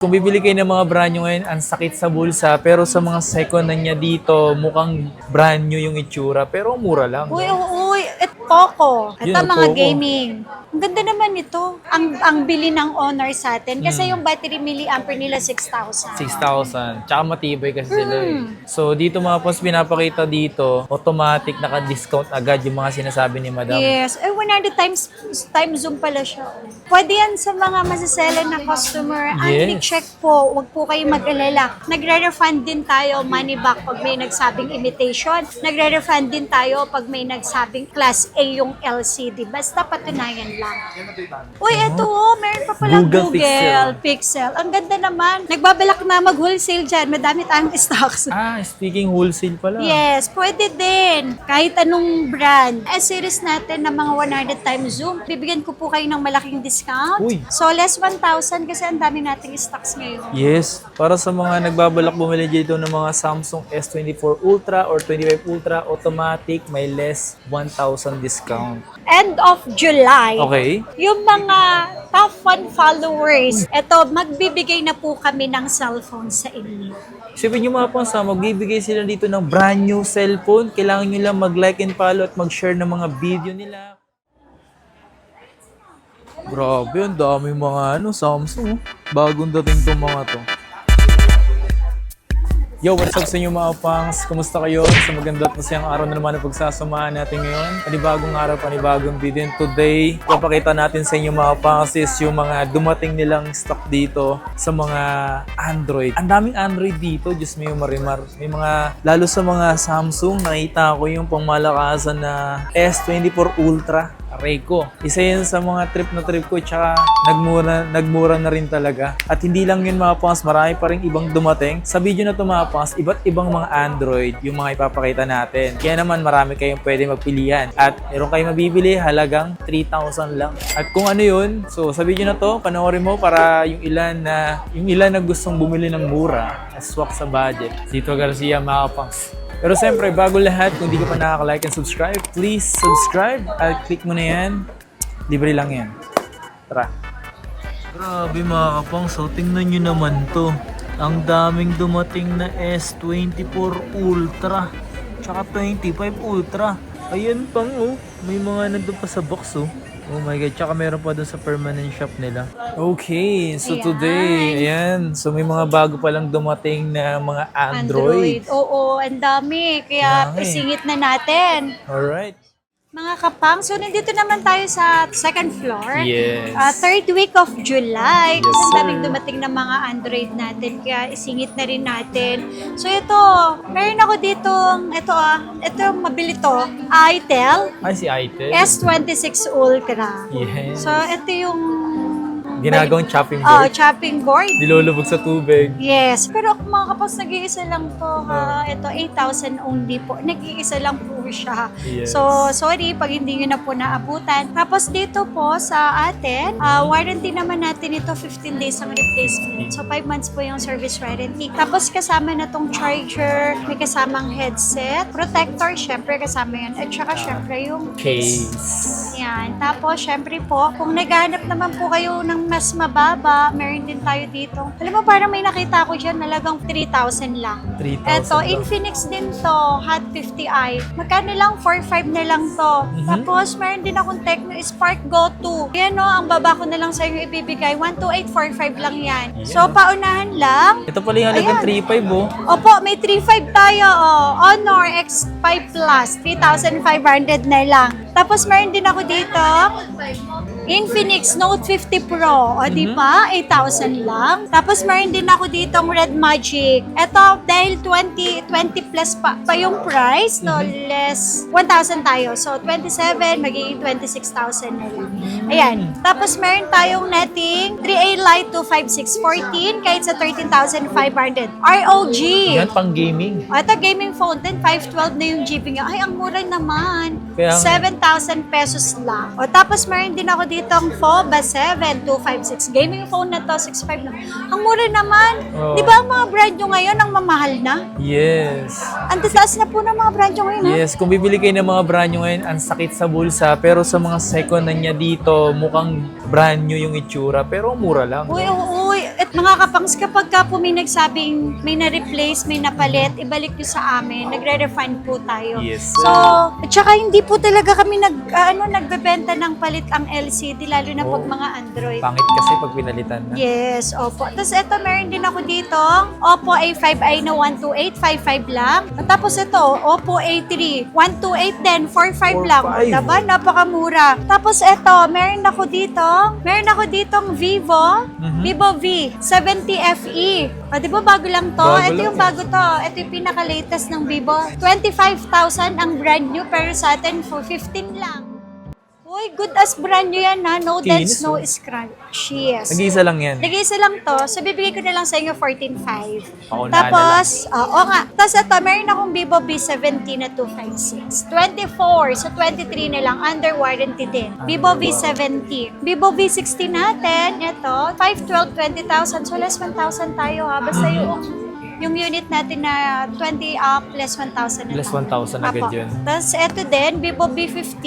Kung bibili kayo ng mga brand new ngayon, ang sakit sa bulsa. Pero sa mga second na niya dito, mukhang brand new yung itsura. Pero mura lang. Uy, uy, ito Poco. Ito Yun, mga Poco. gaming. Ang ganda naman ito. Ang bili ng Honor sa atin. Kasi yung battery milliampere nila 6,000. 6,000. Tsaka matibay kasi sila eh. So dito mga pons, pinapakita dito, automatic naka-discount agad yung mga sinasabi ni Madam. Yes. 100 time zoom pala siya. Pwede yan sa mga masasela na customer. Yes. Check po. Huwag po kayo mag-alala. Nagre-refund din tayo money back pag may nagsabing imitation. Nagre-refund din tayo pag may nagsabing class A yung LCD. Basta patunayan lang. Uy, eto meron pa pala Google Pixel. Ang ganda naman. Nagbabalak na mag-wholesale dyan. Madami tayong stocks. Speaking wholesale pala. Yes, pwede din. Kahit anong brand. S-series natin ng mga 100 times zoom. Bibigyan ko po kayo ng malaking discount. Uy. So, less 1,000 kasi ang dami nating stocks ngayon. Yes, para sa mga nagbabalak bumili dito ng mga Samsung S24 Ultra or 25 Ultra automatic, may less 1,000 discount. End of July. Okay. Yung mga top 1 followers, eto, magbibigay na po kami ng cellphone sa inyo. Isipin nyo mga pons, magbibigay sila dito ng brand new cellphone. Kailangan nyo lang mag-like and follow at mag-share ng mga video nila. Grabe, ang dami mga Samsung. Bagong dating itong mga to. Yo, what's up sa inyo mga pangs? Kumusta kayo? Sa maganda at masayang araw na naman ang pagsasamahan natin ngayon. Panibagong araw, panibagong video. And today, papakita natin sa inyo mga pangs is yung mga dumating nilang stock dito sa mga Android. Ang daming Android dito, Diyos mo yung marimar. May mga, lalo sa mga Samsung, nakita ko yung pangmalakasan na S24 Ultra. Aray ko. Isa yun sa mga trip ko, tsaka nagmura na rin talaga. At hindi lang yun mga pangs, marami pa rin ibang dumating. Sa video na ito mga pangs, iba't ibang mga Android yung mga ipapakita natin. Kaya naman marami kayong pwede magpilian. At meron kayong mabibili halagang 3,000 lang. At kung ano yun, so sa video na to, panoorin mo para yung ilan na gustong bumili ng mura, swak sa budget. Dito Garcia mga pangs. Pero siyempre, bago lahat, kung di ka pa nakaka-like and subscribe, please subscribe at click mo na yan. Libre lang yan. Tara. Grabe mga kapang, so tingnan nyo naman to. Ang daming dumating na S24 Ultra. Tsaka 25 Ultra. Ayan pang may mga nandun pa sa box Oh my God, tsaka meron pa dun sa permanent shop nila. Okay, so today, ayan. So may mga bago pa lang dumating na mga Android. Oo, ang dami. Kaya isingit na natin. Alright. Mga kapang, so nandito naman tayo sa second floor. Yes. Third week of July. Yes, Ang sir. daming dumating na mga Android natin, kaya isingit na rin natin. So ito, meron ako dito, ito mabili to, Itel Ay, si Itel. S26 Ultra. Yes. So ito yung Ginagawang chopping board. chopping board. Nilulubog sa tubig. Yes. Pero mga kapos, nag-iisa lang to ha. Ito, 8,000 only po. Nag-iisa lang po siya. Yes. So, sorry pag hindi nyo na po naabutan. Tapos dito po sa atin, warranty naman natin ito 15 days ang replacement. So, 5 months po yung service warranty. Tapos kasama na tong charger, may kasamang headset, protector, syempre kasama yan. At saka syempre yung Case. yan. Tapos, syempre po, kung naghahanap naman po kayo ng mas mababa, meron din tayo dito. Alam mo, parang may nakita ko dyan, nalagang 3,000 lang. 3,000 Eto, lang. Infinix din to, Hot 50i. Magkano lang? 4,500 na lang to. Tapos, meron din akong Tecno Spark Go 2. Yan o, ang baba ko na lang sa inyo ibibigay. 12845 lang yan. So, paunahan lang. Ito pala yung halagang Ayan. 3,500 Opo, may 3.5 tayo. Honor X5 Plus, 3,500 na lang. Tapos meron din ako dito, Infinix Note 50 Pro. O di ba? 8,000 lang. Tapos meron din ako dito Red Magic. Ito, dahil 20 plus pa yung price, no less 1,000 tayo. So, 27, magiging 26,000 na lang. Ayan. Tapos meron tayong netting 3A Lite 25614 kahit sa 13,500. ROG. Yan, pang gaming. O, ito gaming phone din, 512 na yung GB niya. Ay, ang mura naman. Kaya nga. 7,000 pesos lang. O, tapos meron din ako dito ang FOBA 7256. Gaming phone na to, 6.5 lang. Ang mura naman. Oh. Di ba ang mga brand nyo ngayon ang mamahal na? Yes. Ang tataas na po ng mga brand nyo ngayon, ha? Yes, kung bibili kayo ng mga brand new ngayon, ang sakit sa bulsa. Pero sa mga second na niya dito, mukhang brand new yung itsura. Pero mura lang. Uy, At mga kapangs, kapag ka po may nagsabing may na-replace, may napalit, ibalik nyo sa amin. Nagre-refund po tayo. Yes. So, at saka hindi po talaga kami nagbebenta ng palit ang LCD, lalo na pag Oh. mga Android. Pangit kasi pag pinalitan na. Yes, opo. Tapos ito, meron din ako dito, Oppo A5i na 128, 55 lang. At tapos ito, Oppo A3, 128 din, 45 lang. 45. Diba? Napakamura. Tapos ito, meron ako ditong Vivo, Vivo V, 70 FE. O, di ba bago lang to? Bago Ito lang yung eh. bago to. Ito yung pinaka-latest ng Vivo. 25,000 ang brand new, pero sa atin, for 15 lang. Uy, good as brand new yan ha. No dents, Kinis, no oh. scratch. Yes. Nag-iisa lang yan. Nag-iisa lang to. So, bibigay ko na lang sa inyo 14,500. Paunahan Tapos, oo nga. Tapos ito, meron akong Vivo V70 na 256. 24. So, 23 na lang. Under warranty din. Vivo V70. Vivo V60 natin, ito, 512, 20,000. So, less 1,000 tayo ha. Basta yung unit natin na 20 up, less 1,000 na Less lang. 1,000 agad Apo. yun. Tapos ito din, Vivo B50.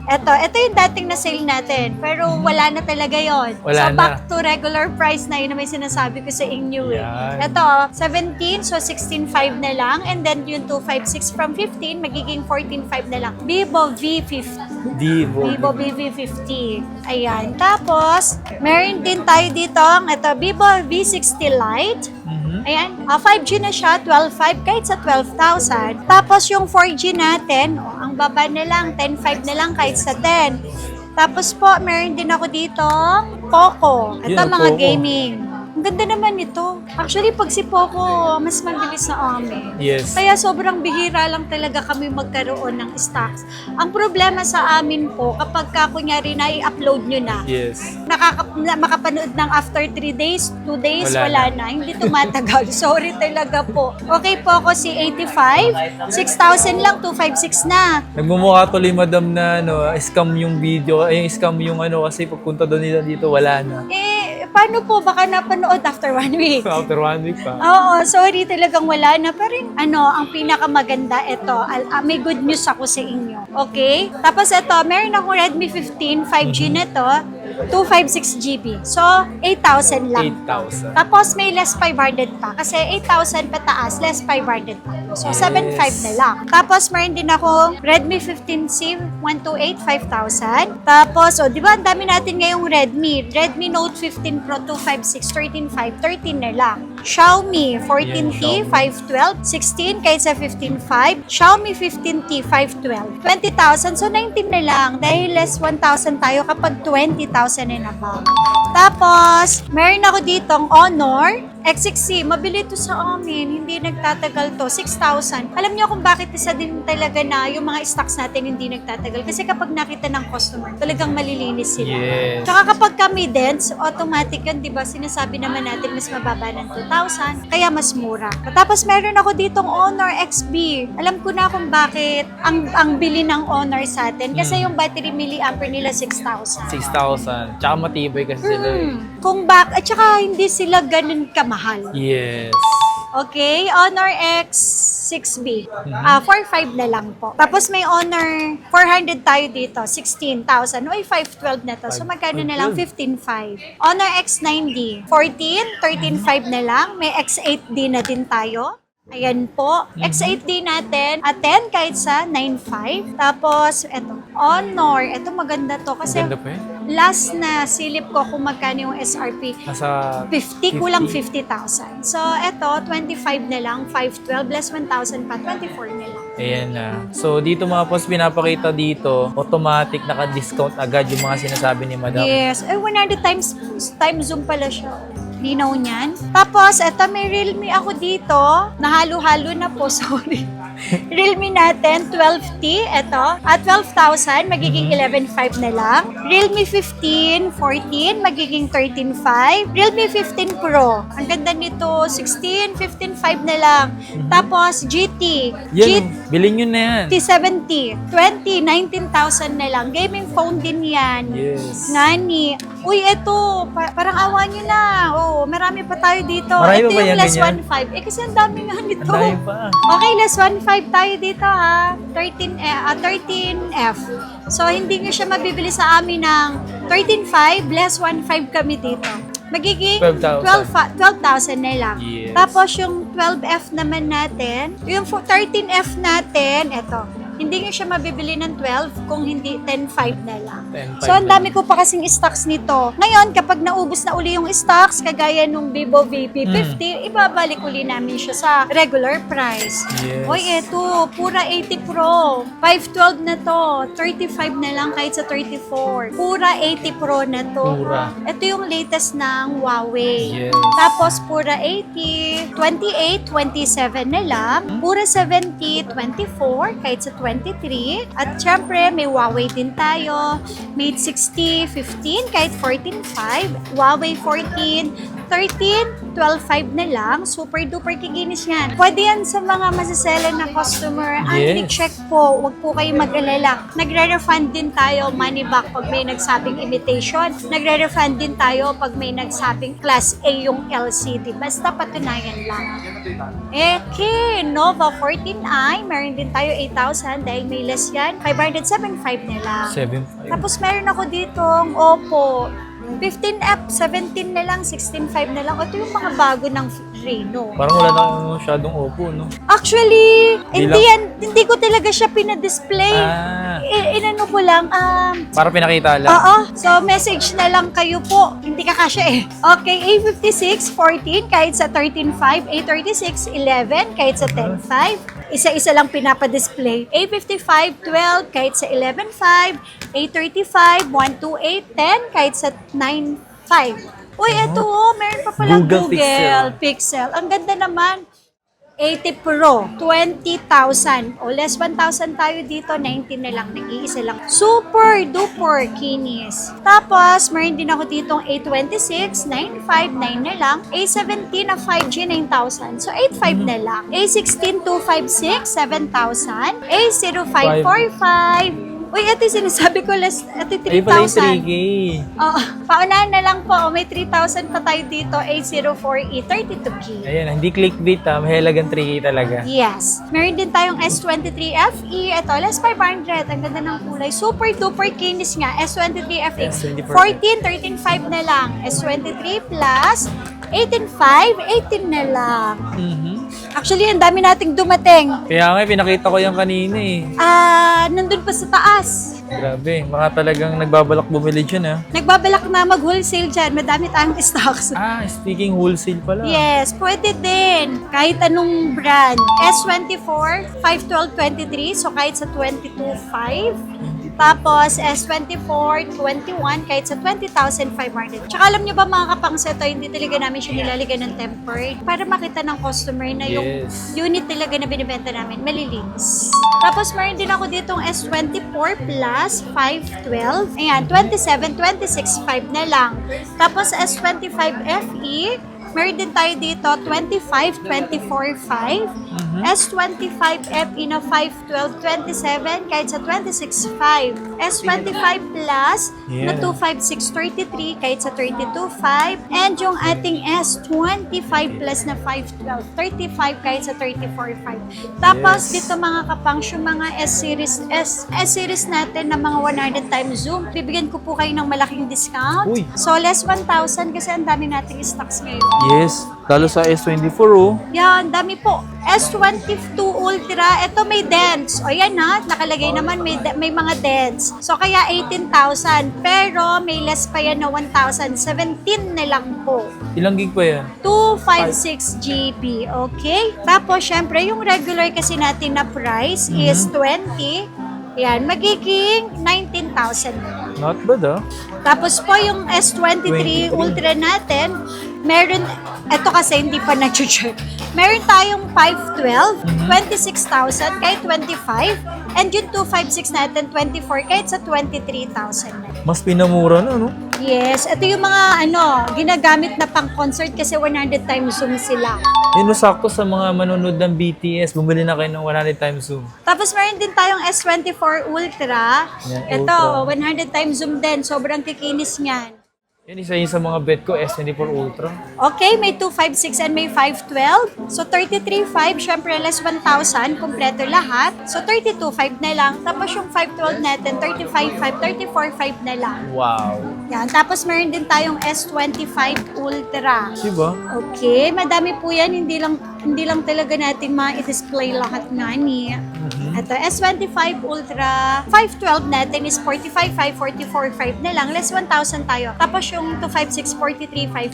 Ito yung dating na sale natin. Pero wala na talaga yon. Wala so na. back to regular price na yun na may sinasabi ko sa inyo. Yan. Ito, 17, so 16.5 na lang. And then yung 256 from 15, magiging 14.5 na lang. Vivo V50. Vivo BV50. Ayan. Tapos, meron din tayo dito ang ito, Vivo V60 Lite. Ayan, 5G na siya, 12.5 kahit sa 12,000. Tapos yung 4G natin, ang baba na lang, 10.5 na lang kahit sa 10. Tapos po, meron din ako dito, Poco. Ito Yun, mga Poco. gaming. Ang ganda naman ito. Actually, pag si Poco, mas mabilis na amin. Yes. Kaya sobrang bihira lang talaga kami magkaroon ng stocks. Ang problema sa amin po, kapag ka kunyari na i-upload nyo na, Yes. makapanood ng after 3 days, 2 days, Wala wala na. Hindi tumatagal. Sorry talaga po. Okay po ako si 85, 6,000 lang, 256 na. Nagmumukha tuloy madam na scam yung video, scam yung kasi pagpunta doon nila dito, wala na. Paano po baka napanood after 1 week? After 1 week pa. Oo, sorry talagang wala na. Pero ang pinakamaganda, ito, may good news ako sa inyo. Okay? Tapos ito, meron akong Redmi 15, 5G na to, 256 GB. So, 8,000 lang. 8,000. Tapos may less 500 pa. Kasi 8,000 pataas, less 500 pa. So, Yes. 7,500 na lang. Tapos meron din ako Redmi 15C 128, 5,000. Tapos, di ba ang dami natin ngayong Redmi. Redmi Note 15 Pro 256, 13,500, 13 na lang. Xiaomi 14T, 512, 16 kahit sa 15,500. Xiaomi 15T, 512, 20,000. So, 19 na lang. Dahil less 1,000 tayo kapag 20,000 and above. Tapos, meron ako ditong Honor X6C. Mabili to sa amin. Hindi nagtatagal to. 6,000. Alam niyo kung bakit isa din talaga na yung mga stocks natin hindi nagtatagal. Kasi kapag nakita ng customer, talagang malilinis sila. Yes. Tsaka kapag kami dents, automatic yun, di ba? Sinasabi naman natin mas mababa ng 2,000. Kaya mas mura. Tapos meron ako ditong Honor XB. Alam ko na kung bakit ang bili ng Honor sa atin. Kasi yung battery milliampere nila 6,000. 6,000. Tsaka matibay kasi sila eh. At saka hindi sila ganun kamahal. Yes. Okay, Honor X6B. 4,500 na lang po. Tapos may Honor 400 tayo dito, 16,000. Uy, 512 na to. So magkano na lang? 15,500. Honor X9D, 14, 13,500 na lang. May X8D na din tayo. Ayan po. X8D natin, 10 kahit sa 9,500. Tapos, eto, Honor. Eto maganda to kasi Ganda pa eh. last na silip ko kung magkano yung SRP. Nasa 50, kulang 50,000. So, eto, 25 na lang, 512, less 1,000 pa, 24 na lang. Ayan na. So, dito mga boss, pinapakita dito, automatic naka-discount agad yung mga sinasabi ni madam. Yes, 100 times time zoom pala siya. Linaw niyan. Tapos, eto, may Realme ako dito. Nahalo-halo na po, sorry. Realme natin, 12T, eto. At 12,000, magiging 11,500 na lang. Realme 15, 14, magiging 13,500. Realme 15 Pro, ang ganda nito, 16, 15,500 na lang. Tapos, GT. Yan, bilhin nyo na yan. T70, 20, 19,000 na lang. Gaming phone din yan. Yes. Ngani. Uy, eto, parang awa nyo na. Oh, marami pa tayo dito. Marami Ito pa ba yung yan, less ganyan? 1.5. Kasi ang dami nga nito. Ang dami pa. Okay, less 1.5 tayo dito ha. 13F. So, hindi nyo siya mabibili sa amin ng 13.5, less 1.5 kami dito. magiging 12,000. 12,000 na lang. Yes. Tapos yung 12F naman natin, yung 13F natin, eto, hindi nyo siya mabibili ng 12 kung hindi 10.5 na lang. 10.5 So, ang dami ko pa kasing stocks nito. Ngayon, kapag naubos na uli yung stocks, kagaya nung Vivo VP50, ibabalik uli namin siya sa regular price. Yes. Hoy, eto, pura 80 Pro. 512 na to. 35 na lang kahit sa 34. Pura 80 Pro na to. Pura. Ito yung latest ng Huawei. Yes. Tapos, pura 80, 28, 27 na lang. Pura 70, 24, kahit sa 23. At syempre, may Huawei din tayo. Mate 60, 15, kahit 14.5. Huawei 14, 13, 12.5 na lang. Super duper kikinis yan. Pwede yan sa mga masaselan na customer. Yes. Check po. Huwag po kayong mag-alala. Nagre-refund din tayo money back pag may nagsabing imitation. Nagre-refund din tayo pag may nagsabing class A yung LCD. Basta patunayan lang. Nova 14i. Meron din tayo 8,000 dahil may less yan. 507.5 na lang. 7.5. Tapos meron ako ditong Oppo. 15F, 17 na lang, 16.5 na lang. Ito yung mga bago ng Reno. Parang wala na masyadong Oppo, no? Actually, Di hindi ko talaga siya pinadisplay. Ah, Inano ko lang, para pinakita lang. oo. So, message na lang kayo po. Hindi ka kasya eh. Okay, A56, 14, kahit sa 13.5. A36, 11, kahit sa 10.5. Isa-isa lang pinapadisplay. A55, 12, kahit sa 11.5. A35, 128, 10, kahit sa 9.5. Uy, eto meron pa palang Google Google Pixel. Ang ganda naman. 80 Pro, 20,000. O less 1,000 tayo dito, 19 na lang, nag-iisa lang. Super duper kinis. Tapos, meron din ako ditong A26, 959 na lang. A17 na 5G, 9,000. So, 85 na lang. A16, 256, 7,000. A0545. Uy, ito yung sinasabi ko, ito Ay, pala yung 3,000. 3K. Oo, paunahan na lang po. May 3,000 pa tayo dito. 804E, 32K. Ayan, hindi clickbait mahalagang 3K talaga. Yes. Meron din tayong S23 FE. Ito, less 500. Ang ganda ng kulay. Super duper kinis nga. S23 FE. S24. 14, 13.5 na lang. S23 Plus, 18.5, 18 na lang. Actually, ang dami nating dumating. Kaya nga, pinakita ko yan kanina eh. Nandun pa sa taas. Grabe, mga talagang nagbabalak bumili dyan ah. Nagbabalak na mag-wholesale dyan. Madami tayong stocks. Ah, speaking wholesale pala. Yes, pwede din. Kahit anong brand. S24, 512.23. So, kahit sa 22.5. Tapos, S24, 21, kahit sa 20,500. Tsaka alam nyo ba mga kapangseto, hindi talaga namin siya nilalagyan ng tempered para makita ng customer na yung Yes. unit talaga na binibenta namin, malilinis. Tapos, meron din ako ditong S24 Plus, 512. Ayan, 27, 26.5 na lang. Tapos, S25 FE, meron din tayo dito, 25, 24.5. S25 FE na 512, 27, kahit sa 26.5. S25 Plus na Yeah. 256, 33, kahit sa 32.5. And yung ating S25 Plus na 512, 35, kahit sa 34.5. Tapos Yes. dito mga kapangs, yung mga S-series natin na mga 100 times zoom, bibigyan ko po kayo ng malaking discount. Uy. So less 1,000 kasi ang dami nating stocks ngayon. Yes, lalo sa S24 oh. Yan, dami po. S22 Ultra, ito may dents. O yan ha, nakalagay naman may mga dents. So kaya 18,000, pero may less pa yan na 1,000. 17 na lang po. Ilang gig pa yan? 256 GB, okay? Tapos, syempre, yung regular kasi natin na price is 20. Yan, magiging 19,000 na lang. Not bad ah. Tapos po, yung S23 Ultra natin, meron, eto kasi hindi pa na-check. Meron tayong 512, 26,000, kahit 25. And yung 256 natin, 24, kahit sa 23,000 na. Mas pinamura na, no? Yes, ito yung mga ginagamit na pang-concert kasi 100 times zoom sila. Yun, no, sakto sa mga manonood ng BTS, bumili na kayo ng 100 times zoom. Tapos meron din tayong S24 Ultra. Yan, Ito, Ultra. 100 times zoom din. Sobrang kikinis niyan. Yan, isa yun sa mga bet ko, S24 Ultra. Okay, may 256 and may 512. So, 33.5, syempre less 1,000, kumpleto lahat. So, 32.5 na lang. Tapos yung 512 natin, 35.5, 34.5 na lang. Wow. Yan. Tapos meron din tayong S25 Ultra. Diba? Okay, madami po yan. Hindi lang talaga natin ma-display lahat nga niya. Ito, S25 Ultra. 512 natin is 45.5, 44.5 na lang. Less 1,000 tayo. Tapos yung 256, 43.5,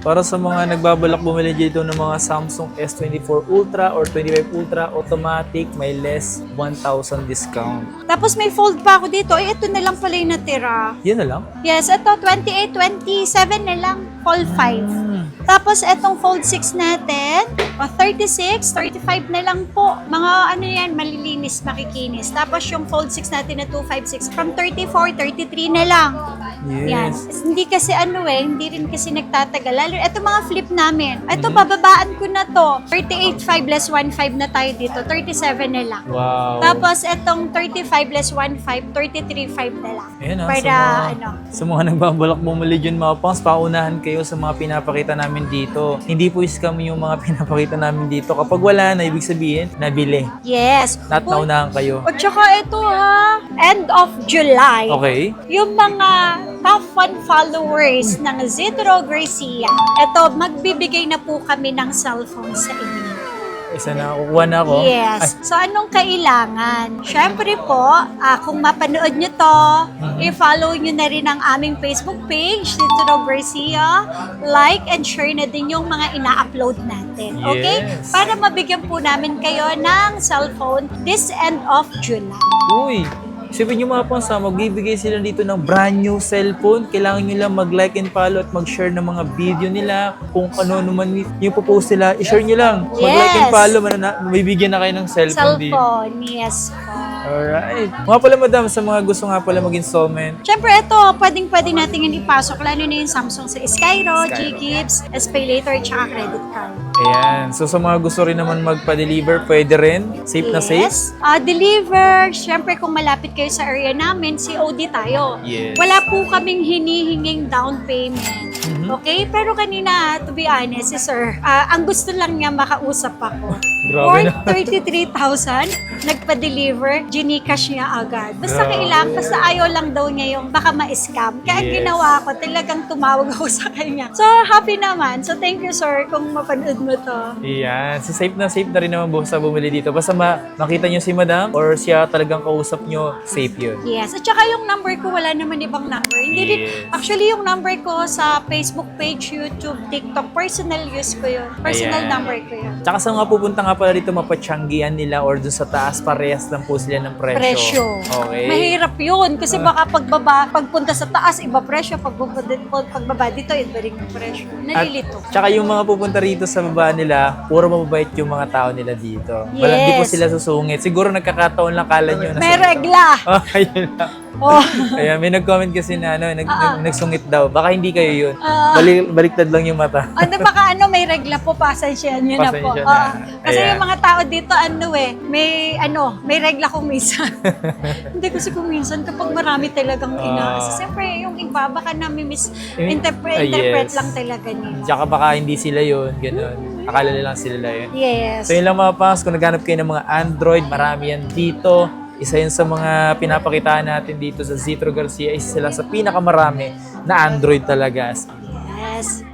42.5. Para sa mga nagbabalak bumili dito ng mga Samsung S24 Ultra or 25 Ultra automatic, may less 1,000 discount. Tapos may fold pa ako dito. Ito na lang pala yung natira. Yan na lang? Yes, ito 28, 27 na lang. Fold 5. Tapos etong fold 6 natin, 36, 35 na lang po. Mga ano yan, malilinis, makikinis. Tapos yung fold 6 natin na 256, from 34, 33 na lang. Yan. Yes. Hindi kasi hindi rin kasi nagtatagal. Lalo, ito mga flip namin. Ito, bababaan ko na to. 38.5 less 1.5 na tayo dito. 37 na lang. Wow. Tapos, itong 35 less 1.5, 33.5 na lang. Ayan Para, sa mga nagbabalak bumili dyan mga pangs, paunahan kayo sa mga pinapakita namin dito. Hindi po scam yung mga pinapakita namin dito. Kapag wala na, ibig sabihin, nabili. Yes. Not naunahan kayo. At saka ito end of July. Okay. Yung mga top 1 followers ng Zitro Garcia, ito, magbibigay na po kami ng cellphone sa inyo. Isa na, kukuha na ako. Yes. So, anong kailangan? Syempre po, kung mapanood nyo to, i-follow nyo na rin ang aming Facebook page, Zitro Garcia. Like and share na din yung mga ina-upload natin. Okay? Yes. Para mabigyan po namin kayo ng cellphone this end of July. Uy, isipin nyo mga pansa, magbibigay sila dito ng brand new cellphone. Kailangan nyo lang mag-like and follow at mag-share ng mga video nila. Kung ano naman yung post nila, i-share nyo lang. Mag-like and Yes. follow, mabibigyan na kayo ng cellphone dito. Cellphone, yes po. Alright. Mga pala madam, sa mga gusto nga pala mag-installment, Siyempre, ito, pwedeng natin yung ipasok. Lalo na yung Samsung sa Skyro, G-Gibbs, SPayLater, tsaka credit card. ayan. So sa mga gusto rin naman magpa-deliver, pwede rin. Safe na safe. Yes. Deliver. Siyempre, kung malapit kayo sa area namin, COD tayo. Yes. Wala po kaming hinihinging down payment. Okay? Pero kanina, to be honest, si sir, ang gusto lang niya makausap ako. Grabe na. For 33,000, nagpa-deliver, gcash niya agad. Basta Grabe. kailangan, basta ayaw lang daw niya yung baka ma-scam. Kaya ang Yes. ginawa ko, talagang tumawag ako sa kanya. So, happy naman. So, thank you, sir, kung mapanood mo to. Ayan. So safe na rin naman sa bumili dito. Basta makita nyo si madam or siya talagang kausap nyo, safe yun. Yes. At saka yung number ko, wala naman ibang number. Hindi din, Yes. actually, yung number ko sa Facebook page, YouTube, TikTok, personal use ko yun. Personal Ayan. number ko yun. Tsaka sa mga pupunta nga pala dito, mapatsyanggian nila or dun sa taas, parehas lang po sila ng presyo. Presyo. Okay. Mahirap yun. Kasi baka pagpunta sa taas, iba presyo. Pagbaba dito, iba rin yung presyo. Nalilito. Tsaka yung mga pupunta rito sa baba nila, puro mababait yung mga tao nila dito. Yes. Di po sila susungit. Siguro nagkakataon lang kala nyo. May regla. Oh, ayun lang. Oh. Ayan, may nag-comment kasi na nagsungit daw. Baka hindi kayo yun. Ah. Baliktad lang yung mata. Baka may regla po, pasensyahan nyo na po. Pasensya na. Kasi Ayan. yung mga tao dito, may regla kung minsan. Hindi kasi kung minsan, kapag marami talagang inaasa. Siyempre, yung iba, baka interpret yes. lang talaga nila. Tsaka baka hindi sila yun. Ganun. Akala nila lang sila yun. Yes. So yun lang mga pangs, kung naghanap kayo ng mga Android, marami yan dito. Isa yun sa mga pinapakitaan natin dito sa Zitro Garcia, isa sila sa pinakamarami na Android talaga. Yes.